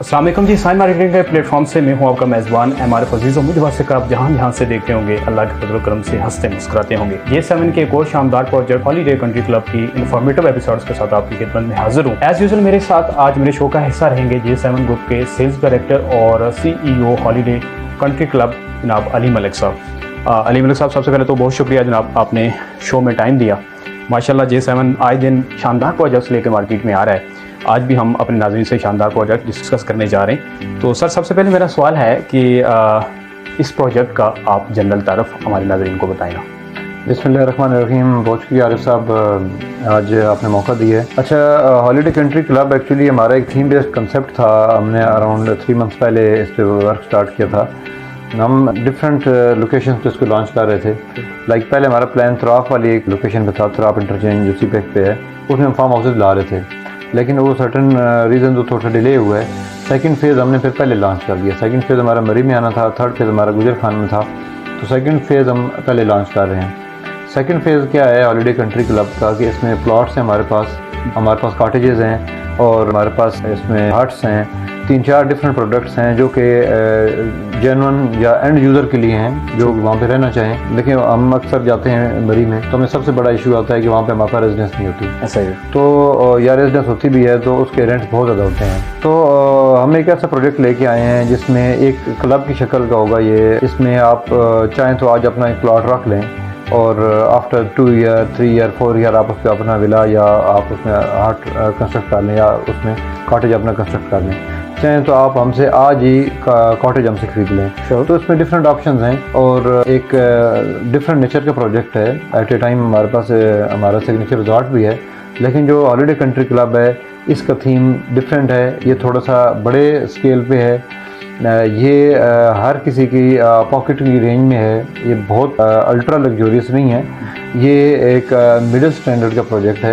अस्सलाम वालेकुम जी, sign marketing के प्लेटफॉर्म से मैं हूं आपका मेज़बान एमआरएफ अजीज़। उम्मीद वास्ते का आप जहां से देख रहे होंगे अल्लाह के फजल करम से हंसते मुस्कुराते होंगे। J7 के एक और शानदार प्रोजेक्ट हॉलीडे कंट्री क्लब की इन्फॉर्मेटिव एपिसोड्स के साथ आपकी खिदमत में हाजिर हूं। एज यूजुअल मेरे साथ आज मेरे शो का हिस्सा रहेंगे J7 ग्रुप के सेल्स डायरेक्टर और CEO हॉलीडे कंट्री क्लब जनाब अली मलिक साहब। अली मलिक साहब, सबसे पहले तो बहुत शुक्रिया जनाब, आपने शो में टाइम दिया। माशाल्लाह J7 आए दिन शानदार प्रोजेक्ट्स लेकर मार्केट में आ रहा है। आज भी हम अपने नाज़रीन से शानदार प्रोजेक्ट डिस्कस करने जा रहे हैं। तो सर, सबसे पहले मेरा सवाल है कि इस प्रोजेक्ट का आप जनरल तारफ़ हमारे नाज़रीन को बताएं ना। बिस्मिल्लाहिर्रहमानिर्रहीम। बहुत शुक्रिया आरिफ साहब, आज आपने मौका दिया है। अच्छा, हॉलीडे कंट्री क्लब एक्चुअली हमारा एक थीम बेस्ड कंसेप्ट था। हमने अराउंड 3 मंथ्स पहले इस पर वर्क स्टार्ट किया था। हम डिफरेंट लोकेशन पे इसको लॉन्च कर रहे थे। पहले हमारा प्लान तराफ वाली एक लोकेशन पे था, तराफ इंटरचेंज जो सीपेक पे है, उसमें हम फार्म हाउसेज ला रहे थे, लेकिन वो सर्टन रीज़न तो थोड़ा डिले हुआ है। सेकंड फेज़ हमने फिर पहले लॉन्च कर दिया। सेकंड फेज़ हमारा मरी में आना था, थर्ड फेज़ हमारा गुजर खान में था, तो सेकंड फेज़ हम पहले लॉन्च कर रहे हैं। सेकंड फेज़ क्या है हॉलीडे कंट्री क्लब का कि इसमें प्लॉट्स हैं, हमारे पास कॉटेजेस हैं और हमारे पास इसमें हट्स हैं। 3-4 डिफरेंट प्रोडक्ट्स हैं जो कि जेन्युइन या एंड यूज़र के लिए हैं जो वहाँ पे रहना चाहें। लेकिन हम अक्सर जाते हैं मरी में, तो हमें सबसे बड़ा इशू आता है कि वहाँ पे हमारे पास रेजिडेंस नहीं होती। ऐसा है तो या रेजिडेंस होती भी है तो उसके रेंट बहुत ज़्यादा होते हैं। तो हम एक ऐसा प्रोजेक्ट लेके आए हैं जिसमें एक क्लब की शक्ल का होगा ये। इसमें आप चाहें तो आज अपना एक प्लॉट रख लें और आफ्टर 2 ईयर 3 ईयर 4 ईयर आप उस पर अपना विला या आप उसमें हट कंस्ट्रक्ट कर लें या उसमें कॉटेज अपना कंस्ट्रक्ट कर लें। चाहें तो आप हमसे आज ही कॉटेज हमसे खरीद लें। तो इसमें डिफरेंट ऑप्शंस हैं और एक डिफरेंट नेचर का प्रोजेक्ट है। एट ए टाइम हमारे पास हमारा सिग्नेचर रिजॉर्ट भी है, लेकिन जो हॉलीडे कंट्री क्लब है इसका थीम डिफरेंट है। ये थोड़ा सा बड़े स्केल पे है। ये हर किसी की पॉकेट की रेंज में है। ये बहुत अल्ट्रा लग्जोरियस नहीं है। ये एक मिडिल स्टैंडर्ड का प्रोजेक्ट है।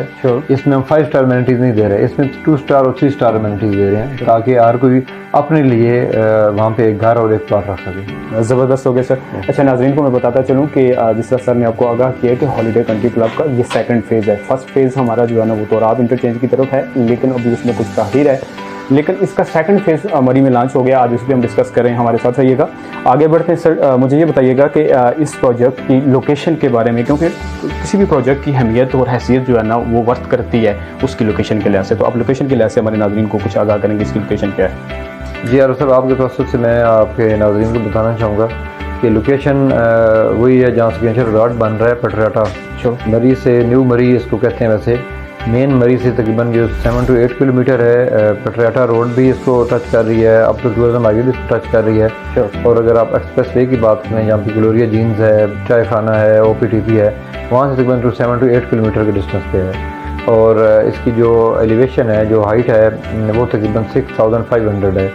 इसमें हम 5 स्टार अमेनिटीज़ नहीं दे रहे, इसमें 2 स्टार और 3 स्टार अमेनिटीज़ दे रहे हैं ताकि हर कोई अपने लिए वहाँ पे एक घर और एक प्लॉट रख सके। ज़बरदस्त हो गया सर। अच्छा, नाज़रीन को मैं बताता चलूँ कि जिस तरह सर ने आपको आगाह किया कि हॉलीडे कंट्री क्लब का ये सेकंड फेज़ है। फर्स्ट फेज़ हमारा जो है ना वो तो आप इंटरचेंज की तरफ है, लेकिन अभी उसमें कुछ ताख़ीर है। लेकिन इसका सेकंड फेज़ मरी में लॉन्च हो गया। आज इस पर हम डिस्कस कर रहे हैं, हमारे साथ रहिएगा। आगे बढ़ते हैं सर, मुझे ये बताइएगा कि इस प्रोजेक्ट की लोकेशन के बारे में, क्योंकि किसी भी प्रोजेक्ट की अहमियत और हैसियत जो है ना वो वर्थ करती है उसकी लोकेशन के लिहाज से। तो आप लोकेशन के लिहाज से हमारे नाज़रीन को कुछ आगाह करेंगे, इसकी लोकेशन क्या है? जी आरिफ साहब, आपके तवज्जुह से मैं आपके नाज़रीन को बताना चाहूँगा कि लोकेशन वही है जहाँ सिग्नेचर रिजॉर्ट बन रहा है, पटराटा मरी से। न्यू मरी इसको कहते हैं। वैसे मेन मरी से तकरीबन जो 7 to 8 किलोमीटर है। पटराटा रोड भी इसको टच कर रही है, अब तो टूरिज्म मार्केट भी इसको टच कर रही है। और अगर आप एक्सप्रेस वे की बात करें जहाँ पे ग्लोरिया जीन्स है, चाय खाना है, OPTP है, वहाँ से तकरीबन 7 to 8 किलोमीटर के डिस्टेंस पे है। और इसकी जो एलिवेशन है, जो हाइट है, वो तकरीबन 6500 है।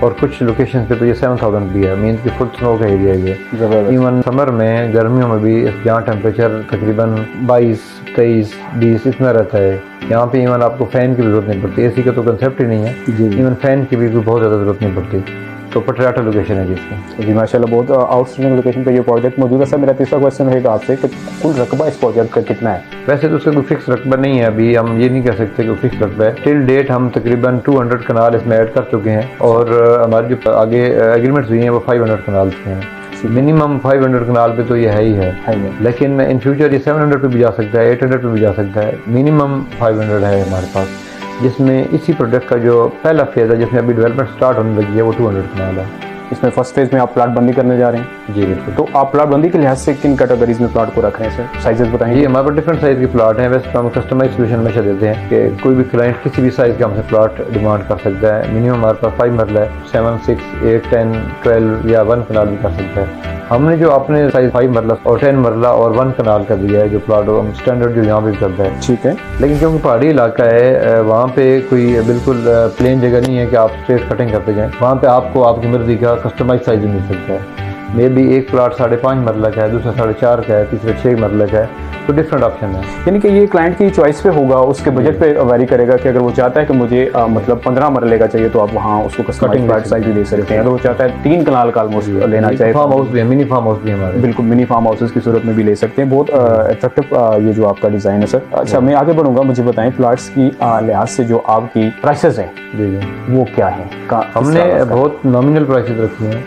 और कुछ लोकेशन पे तो ये 7000 भी है। मीन्स की फुल स्नो का एरिया है ये। इवन समर में, गर्मियों में भी जहाँ टेम्परेचर तकरीबन 22, 23, 20 इतना रहता है, यहाँ पे इवन आपको फ़ैन की भी ज़रूरत नहीं पड़ती। AC का तो कंसेप्ट ही नहीं है। इवन फ़ैन की भी बहुत ज़्यादा ज़रूरत नहीं पड़ती। तो पटराटा लोकेशन है जिसकी। जी माशाल्लाह, बहुत आउटस्टैंडिंग लोकेशन पे ये प्रोजेक्ट मौजूद है। सर, मेरा तीसरा क्वेश्चन रहेगा आपसे कि कुल रकबा इस प्रोजेक्ट का कितना है? वैसे तो उसका कोई फिक्स रकबा नहीं है, अभी हम ये नहीं कह सकते कि फिक्स रकबा है। टिल डेट हम तकरीबन 200 कनाल इसमें ऐड कर चुके हैं और हमारे जो आगे एग्रीमेंट्स हुई हैं वो 500 कनाल के हैं। मिनिमम 500 कनाल पे तो ये है ही है, लेकिन इन फ्यूचर ये 700 पे भी जा सकता है, 800 पे भी जा सकता है। मिनिमम 500 है हमारे पास, जिसमें इसी प्रोजेक्ट का जो पहला फेज़ है जिसमें अभी डेवलपमेंट स्टार्ट होने लगी है वो 200 कनाल है। इसमें फर्स्ट फेज़ में आप प्लाट बंदी करने जा रहे हैं? जी बिल्कुल। तो आप प्लाट बंदी के लिहाज से किन कैटेगरीज में प्लाट को रख रहे हैं सर? साइजेस बताएंगे? जी, हमारे पास डिफरेंट साइज़ के प्लाट हैं। वैसे तो हम कस्टमाइज सोल्यूशन हमेशा देते हैं कि कोई भी क्लाइंट किसी भी साइज़ का हमसे प्लाट डिमांड कर सकता है। मिनिमम हमारे पास 5 मरला है, 7, 6, 8, 10, 12 या 1 कनाल भी कर सकता है। हमने जो अपने साइज 5 मरला और 10 मरला और 1 कनाल का दिया है जो प्लाट हम स्टैंडर्ड जो यहाँ पे चलता है। ठीक है। लेकिन क्योंकि पहाड़ी इलाका है, वहाँ पे कोई बिल्कुल प्लेन जगह नहीं है कि आप स्ट्रेट कटिंग करते जाएँ। वहाँ पे आपको आपकी मर्जी का कस्टमाइज साइज मिल सकता है। मे बी एक प्लाट 5.5 मरला का है, दूसरा 4.5 का है, तीसरा 6 मरला का है। तो डिफरेंट ऑप्शन है। यानी कि ये क्लाइंट की चॉइस पे होगा, उसके बजट पे वेरी करेगा कि अगर वो चाहता है कि मुझे मतलब 15 मरले का चाहिए तो आप वहाँ उसको कस्टमाइज्ड फ्लैट साइज भी दे सकते हैं। अगर वो चाहता है 3 कनाल का ऑलमोस्ट लेना चाहिए, फार्म हाउस भी है, मिनी फार्म हाउस भी हमारे, बिल्कुल मिनी फार्म हाउसेस की सूरत में भी ले सकते हैं। बहुत अट्रैक्टिव ये जो आपका डिज़ाइन है सर। अच्छा, मैं आगे बढ़ूंगा, मुझे बताएं प्लाट्स की लिहाज से जो आपकी प्राइसेस हैं जी जी वो क्या है? हमने बहुत नॉमिनल प्राइसेस रखी हैं,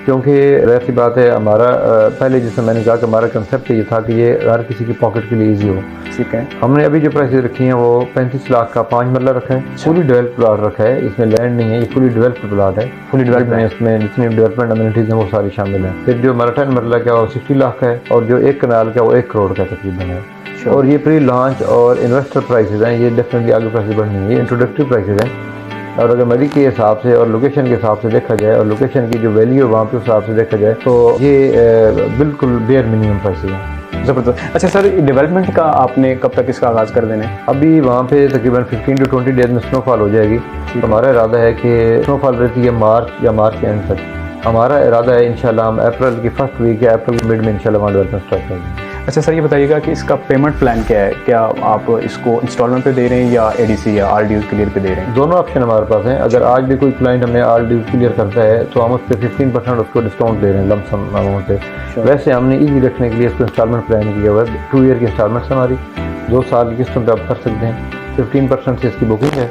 क्योंकि वैसी बात है हमारा पहले जैसे मैंने कहा कि हमारा कंसेप्ट ये था कि ये हर किसी की पॉकेट के लिए इजी हो। ठीक है। हमने अभी जो प्राइसेस रखी हैं वो 35 लाख का 5 मरला रखा है, फुली डेवलप्ड प्लाट रखा है, इसमें लैंड नहीं है, ये फुली डेवलप्ड प्लाट है। फुली डेवलप्ड में इसमें जितनी डेवलपमेंट अम्यूनिटीज़ हैं वो सारी शामिल हैं। फिर जो हमारा 10 मरला का वो 60 लाख का है, और जो 1 कनाल का वो 1 करोड़ का तकरीबन है। और ये प्री लॉन्च और इन्वेस्टर प्राइसेस हैं, ये डेफिनेटली आगे प्राइसेस बढ़नी है, ये इंट्रोडक्टरी प्राइसेस हैं। और अगर मरी के हिसाब से और लोकेशन के हिसाब से देखा जाए और लोकेशन की जो वैल्यू है वहाँ पे उस हिसाब से देखा जाए तो ये बिल्कुल बेयर मिनिमम प्राइसेस हैं। ज़बरदस्त। अच्छा सर, डेवलपमेंट का आपने कब तक इसका आगाज़ कर देना है? अभी वहाँ पे तकरीबन 15 to 20 डेज में स्नोफॉल हो जाएगी। तो हमारा इरादा है कि स्नोफॉल रहती है मार्च या मार्च के एंड तक। हमारा इरादा है इंशाल्लाह हम अप्रैल की फर्स्ट वीक या अप्रैल के मिड में इंशाल्लाह वहाँ डेवलपमेंट स्टार्ट कर देंगे। अच्छा सर, ये बताइएगा कि इसका पेमेंट प्लान क्या है? क्या आप इसको इंस्टॉलमेंट पे दे रहे हैं या एडीसी या आल ड्यूज क्लियर पे दे रहे हैं? दोनों ऑप्शन हमारे पास हैं। अगर आज भी कोई क्लाइंट हमें आल ड्यूज क्लियर करता है तो हम उस पर 15% उसको डिस्काउंट दे रहे हैं लमसम अमाउंट पे। वैसे हमने ईजी रखने के लिए इसको इंस्टॉलमेंट प्लान किया हुआ है। 2 ईयर की इंस्टॉलमेंट्स हमारी 2 साल की किस्तों पर आप कर सकते हैं। 15% से इसकी बुकिंग है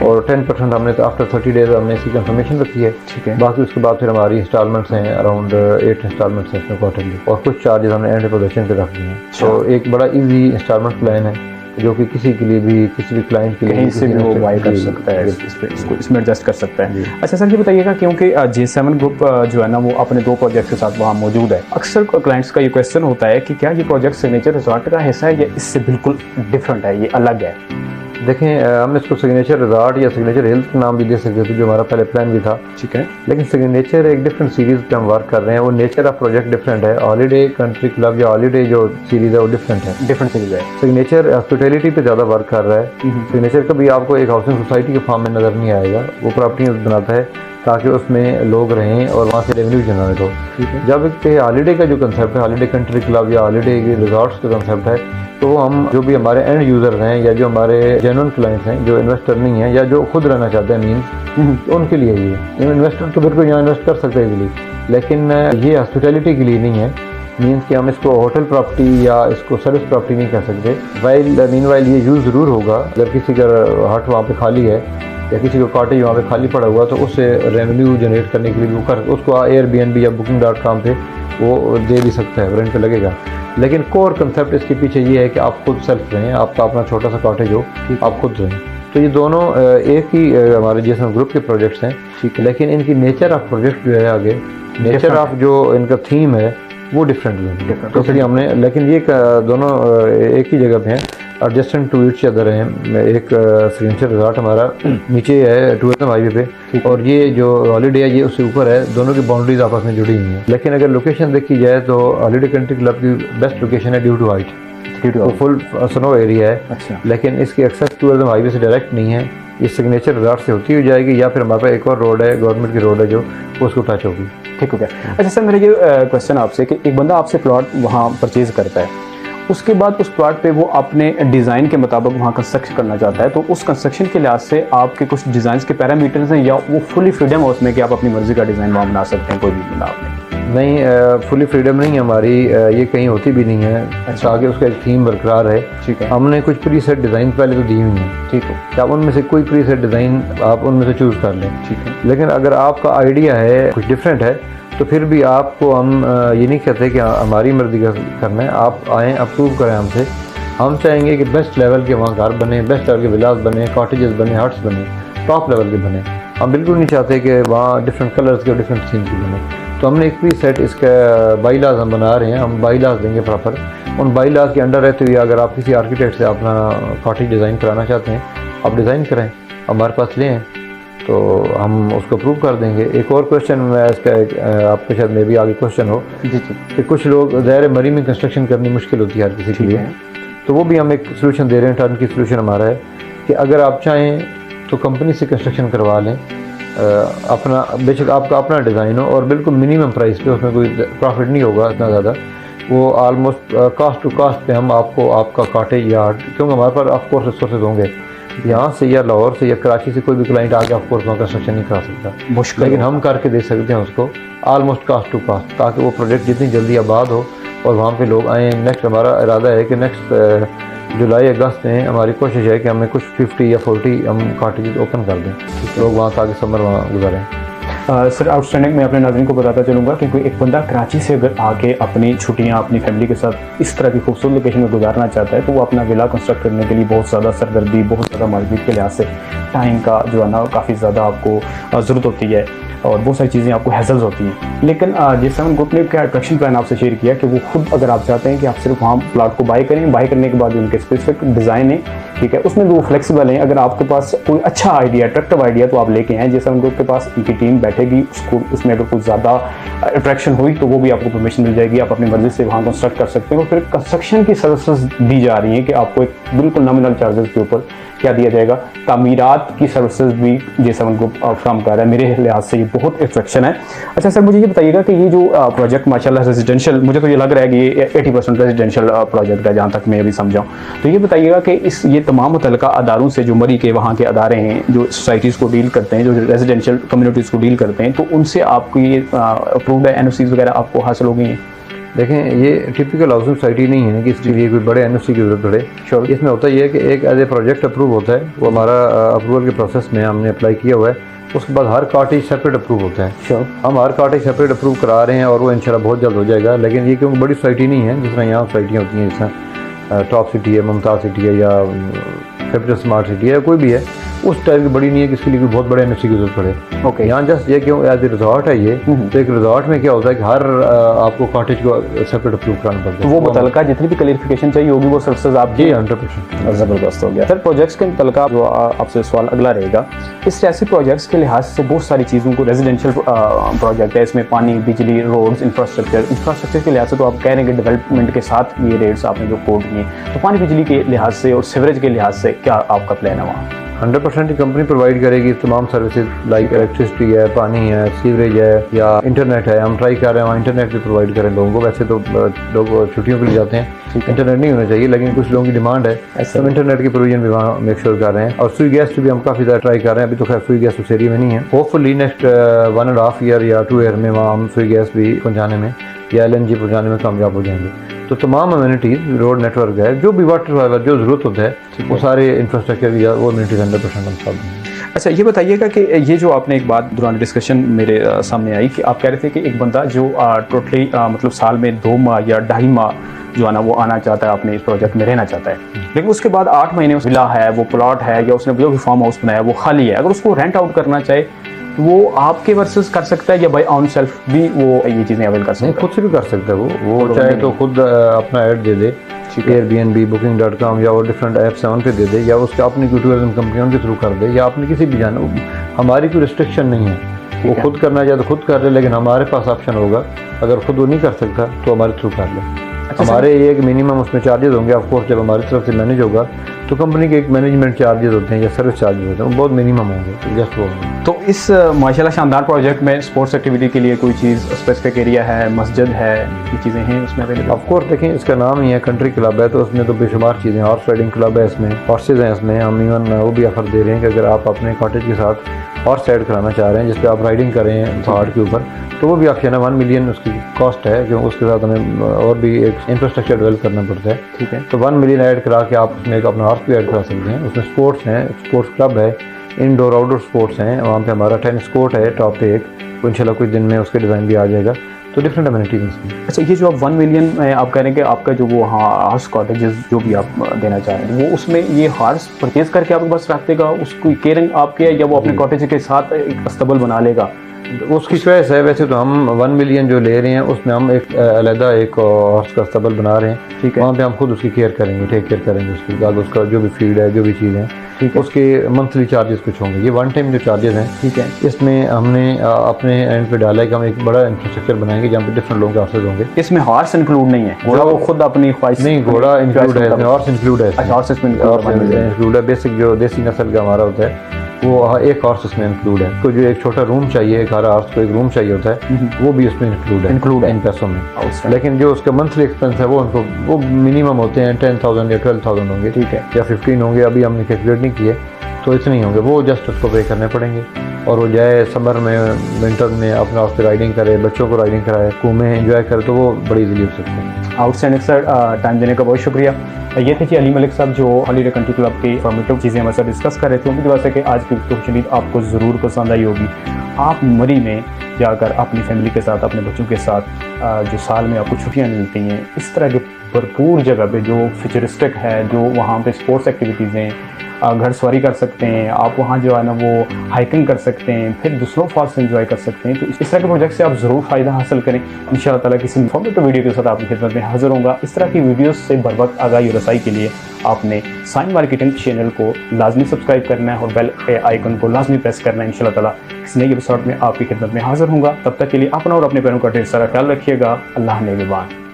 और 10% हमने तो आफ्टर 30 डेज हमने इसकी कंफर्मेशन रखी है। ठीक है। बाकी उसके बाद फिर हमारी इंस्टॉलमेंट्स हैं अराउंड 8 इंस्टॉलमेंट्स हैं इसमें क्वार्टरली, और कुछ चार्जेस हमने एंड पोजीशन पे रख दिए हैं। तो एक बड़ा इजी इंस्टॉलमेंट प्लान है जो कि किसी के लिए भी, किसी भी क्लाइंट के लिए कहीं से भी वो बाय कर सकता है, इसमें एडजस्ट कर सकता है। अच्छा सर, ये बताइएगा क्योंकि J7 ग्रुप जो है ना वो अपने 2 प्रोजेक्ट के साथ वहाँ मौजूद है, अक्सर क्लाइंट्स का ये क्वेश्चन होता है कि क्या ये प्रोजेक्ट सिग्नेचर रिजॉर्ट का हिस्सा है या इससे बिल्कुल डिफरेंट है, ये अलग है? देखें, हम इसको सिग्नेचर रिजॉर्ट या सिग्नेचर हिल्स का नाम भी दे सकते थे, जो हमारा पहले प्लान भी था। ठीक है। लेकिन सिग्नेचर एक डिफरेंट सीरीज़ पे हम वर्क कर रहे हैं, वो नेचर ऑफ प्रोजेक्ट डिफरेंट है। हॉलीडे कंट्री क्लब या हॉलीडे जो सीरीज़ है वो डिफरेंट है, डिफरेंट सीरीज है। सिग्नेचर हॉस्पिटैलिटी पे ज़्यादा वर्क कर रहा है। सिग्नेचर कभी आपको एक हाउसिंग सोसाइटी के फॉर्म में नज़र नहीं आएगा, वो प्रॉपर्टी बनाता है ताकि उसमें लोग रहें और वहाँ से रेवेन्यू जनरेट हो। जब हॉलीडे का जो कंसेप्ट है, हॉलीडे कंट्री क्लब या हॉलीडे रिजॉर्ट्स का कंसेप्ट है, तो हम जो भी हमारे एंड यूज़र्स हैं या जो हमारे जेन्युइन क्लाइंट्स हैं जो इन्वेस्टर नहीं हैं या जो खुद रहना चाहते हैं मीन्स, तो उनके लिए ये इन्वेस्टर तो बिल्कुल यहाँ इन्वेस्ट कर सकते हैं इजीली, लेकिन ये हॉस्पिटैलिटी के लिए नहीं है। मीन्स कि हम इसको होटल प्रॉपर्टी या इसको सर्विस प्रॉपर्टी नहीं कह सकते। मीनवाइल ये यूज़ ज़रूर होगा जब किसी का हट वहाँ पे खाली है या किसी को कॉटेज वहाँ पे खाली पड़ा हुआ, तो उससे रेवेन्यू जनरेट करने के लिए वो कर उसको एयरबीएनबी या booking.com पे वो दे भी सकता है, रेंट पे लगेगा। लेकिन कोर कंसेप्ट इसके पीछे ये है कि आप खुद सेल्फ रहें, आपका अपना छोटा सा कॉटेज हो, आप खुद रहें। तो ये दोनों एक ही हमारे J7 ग्रुप के प्रोजेक्ट्स हैं। ठीक है। लेकिन इनकी नेचर ऑफ प्रोजेक्ट जो है, आगे नेचर ऑफ जो इनका थीम है वो डिफरेंट है, तो इसलिए हमने, लेकिन ये दोनों एक ही जगह पे हैं, एडजस्टेंट टू ईच अदर हैं। एक सिग्नेचर रिजॉर्ट हमारा नीचे है टूरिज्म हाईवे पे, और ये जो हॉलीडे है ये उससे ऊपर है। दोनों की बाउंड्रीज आपस में जुड़ी हुई हैं। लेकिन अगर लोकेशन देखी जाए तो हॉलीडे कंट्री क्लब की बेस्ट लोकेशन है ड्यू टू हाइट, तो फुल स्नो एरिया है। अच्छा। लेकिन इसकी एक्सेस टूरिज्म हाईवे से डायरेक्ट नहीं है, ये सिग्नेचर रिजॉर्ट से होती हुई जाएगी, या फिर हमारे पास एक और रोड है, गवर्नमेंट की रोड है जो उसको टच होगी। ठीक हो गया। अच्छा सर, मेरा ये क्वेश्चन आपसे कि एक बंदा आपसे प्लॉट वहाँ परचेज करता है, उसके बाद उस प्लॉट पे वो अपने डिज़ाइन के मुताबिक वहाँ कंस्ट्रक्शन करना चाहता है, तो उस कंस्ट्रक्शन के लिहाज से आपके कुछ डिज़ाइन के पैरामीटर्स हैं या वो फुली फ्रीडम है उसमें कि आप अपनी मर्जी का डिज़ाइन वहाँ बना सकते हैं, कोई भी बना आपने? नहीं, फुली फ्रीडम नहीं है हमारी, ये कहीं होती भी नहीं है। अच्छा, आगे उसका एक थीम बरकरार है। ठीक है। हमने कुछ प्री सेट डिज़ाइन पहले तो दी हुई हैं। ठीक है। कि आप उनमें से कोई प्री सेट डिज़ाइन आप उनमें से चूज़ कर लें। ठीक है। लेकिन अगर आपका आइडिया है कुछ डिफरेंट है तो फिर भी आपको हम ये नहीं कहते कि हमारी मर्जी का करना है, आप आएँ अप्रूव करें हमसे। हम चाहेंगे कि बेस्ट लेवल के वहाँ घर बने, बेस्ट लेवल के विलास बने, कॉटेजेस बने, हट्स बने, टॉप लेवल के बने। हम बिल्कुल नहीं चाहते कि वहाँ डिफरेंट कलर्स के डिफरेंट सीन के बने। तो हमने एक प्री सेट इसका बाईलाज हम बना रहे हैं, हम बाईलाज देंगे प्रॉपर। उन बाईलाज के अंडर रहते हुए अगर आप किसी आर्किटेक्ट से अपना कॉटेज डिज़ाइन कराना चाहते हैं, आप डिज़ाइन कराएँ, हमारे पास लें तो हम उसको अप्रूव कर देंगे। एक और क्वेश्चन मैं इसका आपको शायद मे भी आगे क्वेश्चन हो जी कि कुछ लोग ज़ाहिर मरी में कंस्ट्रक्शन करनी मुश्किल होती है हर किसी के लिए, तो वो भी हम एक सोल्यूशन दे रहे हैं। टर्न की सोल्यूशन हमारा है कि अगर आप चाहें तो कंपनी से कंस्ट्रक्शन करवा लें, अपना बेशक आपका अपना डिज़ाइन हो और बिल्कुल मिनिमम प्राइस पे, उसमें कोई प्रॉफिट नहीं होगा इतना ज़्यादा, वो ऑलमोस्ट कास्ट टू कास्ट पे हम आपको आपका कॉटेज यार्ड, क्योंकि हमारे पास ऑफकोर्स रिसोर्सेज होंगे, यहाँ से या लाहौर से या कराची से कोई भी क्लाइंट आके ऑफकोर्स वहाँ कंस्ट्रक्शन नहीं करा सकता, मुश्किल, लेकिन हम करके दे सकते हैं उसको ऑलमोस्ट कास्ट टू कास्ट, ताकि वो प्रोजेक्ट जितनी जल्दी आबाद हो और वहाँ पे लोग आएँ। नेक्स्ट हमारा इरादा है कि नेक्स्ट जुलाई अगस्त में हमारी कोशिश है कि हमें कुछ 50 या 40 हम कॉटेजेस ओपन कर दें, लोग वहाँ ताकि समर वहाँ गुजारें। सर आउटस्टैंडिंग मैं अपने नाज़रीन को बताता चलूँगा कि कोई एक बंदा कराची से अगर आके अपनी छुट्टियाँ अपनी फैमिली के साथ इस तरह की खूबसूरत लोकेशन में गुजारना चाहता है, तो वो अपना विला कंस्ट्रक्ट करने के लिए बहुत ज़्यादा सरदर्दी, बहुत ज़्यादा मार्केट के लिहाज से टाइम का जो है ना काफ़ी ज़्यादा आपको ज़रूरत होती है और बहुत सारी चीज़ें आपको हैजल्स होती हैं। लेकिन G7 ग्रुप ने क्या अट्रैक्शन प्लान आपसे शेयर किया कि वो खुद अगर आप चाहते हैं कि आप सिर्फ वहाँ प्लाट को बाय करें, बाय करने के बाद उनके स्पेसिफिक डिज़ाइन है, ठीक है, उसमें भी वो फ्लेक्सिबल हैं। अगर आपके पास कोई अच्छा आइडिया, अट्रैक्टिव आइडिया तो आप लेके आएँ, G7 ग्रुप के पास उनकी टीम बैठेगी, उसको उसमें अगर कुछ ज़्यादा अट्रैक्शन हुई तो वो भी आपको परमिशन मिल जाएगी, आप अपनी मर्जी से वहाँ कंस्ट्रक्ट कर सकते हैं। और फिर कंस्ट्रक्शन की सर्विसेज दी जा रही हैं कि आपको एक बिल्कुल नॉमिनल चार्जेस के ऊपर क्या दिया जाएगा, तामीरात की सर्विसेज भी G7 ग्रुप फ्राहम कर रहा है। मेरे लिहाज से ये बहुत अट्रैक्शन है। अच्छा सर, मुझे ये बताइएगा कि ये जो प्रोजेक्ट माशाल्लाह रेजिडेंशियल, मुझे तो ये लग रहा है कि ये 80% रेजिडेंशियल प्रोजेक्ट है जहाँ तक मैं अभी समझाऊँ, तो ये बताइएगा कि ये तमाम मुतल्लिका अदारों से जो मरी के वहाँ के अदारे हैं जो सोसाइटीज़ को डील करते हैं, जो रेजिडेंशियल कम्युनिटीज़ को डील करते हैं, तो उनसे आपको ये अप्रूव्ड है, NOCs वगैरह आपको हासिल हो गई हैं? देखें, ये टिपिकल हाउसिंग सोसाइटी नहीं है कि इसके लिए कोई बड़े NOC की जरूरत पड़े। श्योर। इसमें होता यह है कि एक एज ए प्रोजेक्ट अप्रूव होता है, वो हमारा अप्रूवल के प्रोसेस में हमने अप्लाई किया हुआ है, उसके बाद हर कॉटेज सेपरेट अप्रूव होता है। श्योर। हम हर कॉटेज सेपरेट अप्रूव करा रहे हैं और वो इंशाल्लाह बहुत जल्द हो जाएगा। लेकिन ये क्योंकि बड़ी सोसाइटी नहीं है, जिस तरह यहाँ सोसाइटियाँ होती हैं, जिस तरह टॉप सिटी है, मुमताज़ सिटी है या कैपिटल स्मार्ट सिटी है, कोई भी है, उस टाइप की बड़ी नहीं है कि इसके लिए कोई बहुत बड़े NOC की जरूरत पड़े। ओके। यहाँ जस्ट ये क्यों एज ए रिजॉर्ट है ये, तो एक रिजॉर्ट में क्या होता है कि हर आपको कॉटेज को सेपरेट अप्रूव कराना पड़ता है। तो वो मुतल्लिका जितनी भी क्लियरिफिकेशन चाहिए होगी वो सर्विसेज आप जी 100%। ज़बरदस्त हो गया। सर प्रोजेक्ट्स के मुतल्लिका जो आपसे सवाल अगला रहेगा, इस सियासी प्रोजेक्ट्स के लिहाज से बहुत सारी चीज़ों को, रेजिडेंशियल प्रोजेक्ट है, इसमें पानी, बिजली, रोड्स, इंफ्रास्ट्रक्चर के लिहाज से तो आप कह रहे हैं कि डेवलपमेंट के साथ ये रेट्स आपने जो कोड किए, तो पानी बिजली के लिहाज से और सीवरेज के लिहाज से क्या आपका प्लान है वहाँ? 100% कंपनी प्रोवाइड करेगी तमाम सर्विसेज, लाइक इलेक्ट्रिसिटी है, पानी है, सीवरेज है या इंटरनेट है। हम ट्राई कर रहे हैं वहाँ इंटरनेट भी प्रोवाइड करें लोगों को। वैसे तो लोग छुट्टियों के लिए जाते हैं, इंटरनेट नहीं होना चाहिए, लेकिन कुछ लोगों की डिमांड है, हम इंटरनेट की प्रोविजन भी वहाँ मेक श्योर कर रहे हैं। और सुई गैस भी हम काफ़ी ज़्यादा ट्राई कर रहे हैं। अभी तो खैर सुई गैस उस एरिया में नहीं है, होपफुली नेक्स्ट 1.5 ईयर या 2 ईयर में वहाँ हम सुई गैस भी पहुँचाने में या LNG पहुँचाने में कामयाब हो जाएंगे। तो तमाम अम्यूनिटीज़, रोड नेटवर्क है, जो भी वाटर वाला जो ज़रूरत होता है, वो सारे इंफ्रास्ट्रक्चर की वो अम्यूनिटीज़ 100% हम सब हैं। अच्छा ये बताइएगा कि ये जो आपने एक बात दौरान डिस्कशन मेरे सामने आई कि आप कह रहे थे कि एक बंदा जो टोटली मतलब साल में 2 माह या 2.5 माह जो है ना वो आना चाहता है, अपने इस प्रोजेक्ट में रहना चाहता है, लेकिन उसके बाद 8 महीने विला है, वो प्लॉट है या उसने जो भी फार्म हाउस बनाया वो खाली है, अगर उसको रेंट आउट करना चाहे वो आपके वर्सेस कर सकता है या बाय ऑन सेल्फ भी वो ये चीज़ें अवेल कर सकता है? खुद से भी कर सकता है वो चाहे तो खुद अपना ऐड दे दे, Airbnb, Booking.com या वो डिफरेंट ऐप्स हैं उन पे दे दे, या उसके अपनी कोई टूरिज्म कंपनी उनके थ्रू कर दे, या अपनी किसी भी जाना, हमारी कोई रिस्ट्रिक्शन नहीं है। वो खुद करना चाहे तो खुद कर ले, लेकिन हमारे पास ऑप्शन होगा, अगर खुद वो नहीं कर सकता तो हमारे थ्रू कर ले। हमारे ये एक मिनिमम उसमें चार्जेस होंगे, ऑफ कोर्स जब हमारी तरफ से मैनेज होगा तो कंपनी के एक मैनेजमेंट चार्जेस होते हैं या सर्विस चार्जेस होते हैं, वो बहुत मिनिमम होंगे, तो जस्ट वो होंगे। तो इस माशाल्लाह शानदार प्रोजेक्ट में स्पोर्ट्स एक्टिविटी के लिए कोई चीज़ स्पेसिफिक एरिया है, मस्जिद है, ये चीज़ें हैं उसमें अवेलेबल? ऑफ कोर्स देखें, इसका नाम ही है कंट्री क्लब है, तो उसमें तो बेशुमार चीज़ें, हॉर्स राइडिंग क्लब है, इसमें हॉर्सेज हैं, इसमें हम इवन वो भी ऑफर दे रहे हैं कि अगर आप अपने कॉटेज के साथ हॉर्स राइड कराना चाह रहे हैं जिस पे आप राइडिंग करें पहाड़ के ऊपर, तो वो भी ऑप्शन है। 1 मिलियन उसकी कॉस्ट है, क्योंकि उसके साथ हमें और भी एक इंफ्रास्ट्रक्चर डेवलप करना पड़ता है। ठीक है, तो 1 मिलियन ऐड करा के आप उसमें एक अपना हॉर्स भी ऐड करा सकते हैं। उसमें स्पोर्ट्स हैं, स्पोर्ट्स क्लब है, इंडोर आउटडोर स्पोर्ट्स हैं, वहाँ पे हमारा टेनिस कोर्ट है टॉप पे एक, तो इंशाल्लाह कुछ दिन में उसके डिज़ाइन भी आ जाएगा, तो डिफरेंट अम्यूनिटीज इसमें। अच्छा ये जो आप 1 मिलियन में आप कह रहे हैं कि आपका जो वो हार्स कॉटेजेस जो भी आप देना चाह रहे हैं, वो उसमें ये हार्स परचेज करके आपके पास रख देगा, उसकी केयरिंग आपके, या वो अपने कॉटेज के साथ एक अस्तबल बना लेगा? उसकी चॉइस है। वैसे तो हम 1 मिलियन जो ले रहे हैं उसमें हम एक अलहदा एक हॉर्स का अस्तबल बना रहे हैं, ठीक है, वहाँ पे हम खुद उसकी केयर करेंगे, टेक केयर करेंगे उसकी, ताकि उसका जो भी फीड है, जो भी चीज़ है, ठीक है, उसके मंथली चार्जेस कुछ होंगे। ये 1 टाइम जो चार्जेस हैं, ठीक है, इसमें हमने अपने एंड पे डाला है कि हम एक बड़ा इंफ्रास्ट्रक्चर बनाएंगे जहाँ पे डिफरेंट लोग हाउसेज होंगे। इसमें हॉर्स इंक्लूड नहीं है, घोड़ा वो खुद अपनी ख्वाहिश? नहीं, घोड़ा इंक्लूड है, हॉर्स इंक्लूड है। अच्छा हॉर्स इंक्लूड है, बेसिक जो देसी नस्ल का हमारा होता है वो एक हॉर्स उसमें इंक्लूड है। तो जो एक छोटा रूम चाहिए, 11 हॉर्स को एक रूम चाहिए होता है, वो भी उसमें इंक्लूड है इन पैसों में। लेकिन जो उसका मंथली एक्सपेंस है वो मिनिमम होते हैं 10,000 या 12,000 होंगे, ठीक है, या 15 होंगे, अभी हमने कैलकुलेट नहीं किए, तो इतने ही होंगे, वो जस्ट उसको पे करने पड़ेंगे। और वो जाए समर में, विंटर में अपना उस पर राइडिंग करे, बच्चों को राइडिंग कराए, घूमें, एंजॉय करे, तो वो बड़ी इजीली हो सकते हैं। आउटस्टैंडिंग सर, टाइम देने का बहुत शुक्रिया। ये थे जी अली मलिक साहब जो हॉलीडे कंट्री क्लब की इन्फॉर्मेटिव चीज़ें हमारे साथ डिस्कस कर रहे थे। उम्मीद है कि आज की गुफ्तगू आपको ज़रूर पसंद आई होगी। आप मरी में जाकर अपनी फैमिली के साथ, अपने बच्चों के साथ जो साल में आपको छुट्टियाँ मिलती हैं, इस तरह के भरपूर जगह पे जो फ्यूचरिस्टिक है, जो वहाँ पे स्पोर्ट्स एक्टिविटीज़ हैं, घड़सवारी कर सकते हैं आप, वहाँ जो है ना वो हाइकिंग कर सकते हैं, फिर दूसरों फॉल्स से एंजॉय कर सकते हैं। तो इस तरह के प्रोजेक्ट से आप ज़रूर फ़ायदा हासिल करें। इंशाअल्लाह ताला किसी इन्फॉर्मेटिव वीडियो के साथ आपकी खिदमत में हाजिर होगा। इस तरह की वीडियोस से बर वक्त आगाही और रसाई के लिए आपने साइन मार्केटिंग चैनल को लाजमी सब्सक्राइब करना है और बेल के आइकन को लाजमी प्रेस करना है। इंशाअल्लाह ताला इस नई एपिसोड में आपकी खिदमत में हाजिर होगा। तब तक के लिए अपना और अपने पैरों का ढेर सारा ख्याल रखिएगा। अल्लाह नेगेबान।